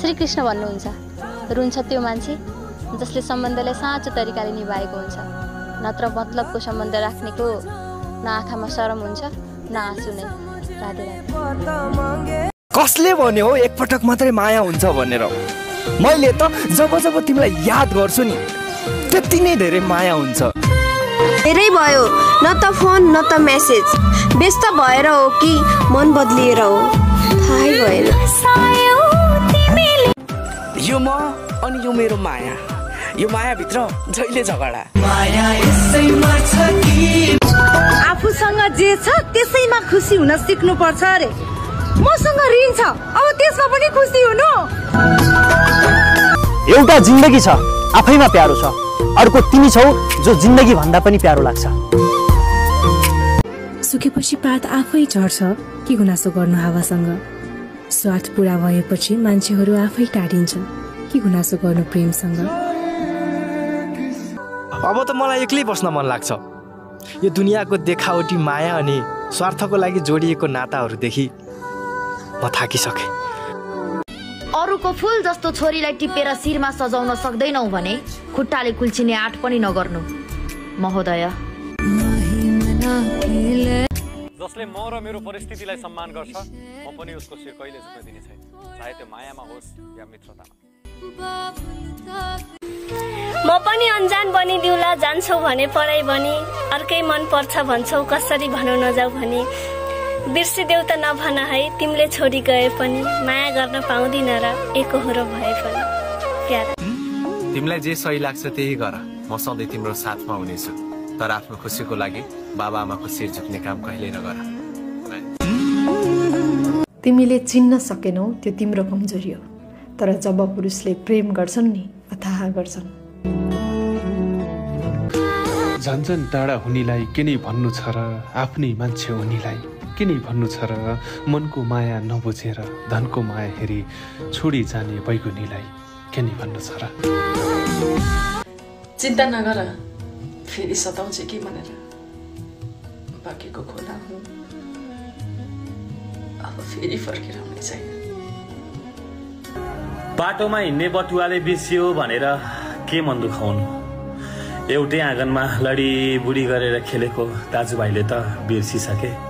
श्रीकृष्ण भन्नुहुन्छ, रुन्छ त्यो मान्छे जसले सम्बन्धलाई साँचो तरिकाले निभाएको हुन्छ, नत्र मतलबको सम्बन्ध राख्नेको न आँखामा शरम हुन्छ न आँसु नै। राधे राधे। कसले भन्यो हो एकपटक मात्रै माया हुन्छ भनेर? मैले त जब जब तिमीलाई याद गर्छु नि त्यति नै धेरै माया हुन्छ। धेरै भयो, न त फोन न त मेसेज, व्यस्त भएर हो कि मन बदलिएर हो थाहै भएन। यो म अनि यो मेरो माया, यो माया भित्र जहिले झगडा। आफूसँग जे छ त्यसैमा खुसी हुन सिक्नु पर्छ अरे। मसँग ऋण छ, अब त्यसमा पनि खुसी हुनु। एउटा जिन्दगी छ आफैमा प्यारो छ, अर्को तिमी छौ जो जिन्दगी भन्दा पनि प्यारो लाग्छ। सुकेपछि पात आफै झर्छ, के गुनासो गर्नु हावासँग। स्वार्थ पूरा भएपछि मान्छेहरू आफै टाढिन्छ, के गुनासो गर्नु प्रेमसँग। अब त मलाई एक्लै बस्न मन लाग्छ। यो दुनियाँको देखावटी माया अनि स्वार्थको लागि जोडिएको नाताहरूदेखि म थाकिसकेँ। अरूको फूल जस्तो छोरीलाई टिपेर शिरमा सजाउन सक्दैनौ भने खुट्टाले कुल्चिने आँट पनि नगर्नु महोदय। जसले म र मेरो परिस्थितिलाई सम्मान गर्छ, म पनि उसको शिर कहिले झुक्न दिने छैन, चाहे त्यो मायामा होस् या मित्रतामा। म पनि अनजान बनिदिउला जान्छौ भने पढाइ बनी, अर्कै मन पर्छ भन्छौ कसरी भनौ नजाऊ भने। बिर्सिदेऊ त नभन है तिमीले छोडी गए पनि, माया गर्न पाउँदिन र एकहोरो भए पनि। प्यारा तिमीलाई जे सही लाग्छ त्यही गर, म सधैँ तिम्रो साथमा हुनेछु, तर आफ्नो खुसीको लागि बाबा आमाको शिर झुक्ने काम कहिल्यै नगर। तिमीले चिन्न सकेनौ त्यो तिम्रो कमजोरी हो, तर जब पुरुषले प्रेम गर्छन् नि अथाह गर्छन्। झन्झन टाढा हुनेलाई के नै भन्नु छ र, आफ्नै मान्छे हुनेलाई के नै भन्नु छ र। मनको माया नबुझेर धनको माया हेरी छोडी जाने बैगुनीलाई के नै भन्नु छ र। चिन्ता नगर, फेरि सताउँछ कि भनेर बाँकीको खोला हो, अब फेरि फर्केर आउने छैन। बाटोमा हिँड्ने बटुवाले बिर्सियो भनेर के मन दुखाउनु। एउटै आँगनमा लडी बुढी गरेर खेलेको दाजुभाइले त बिर्सिसके।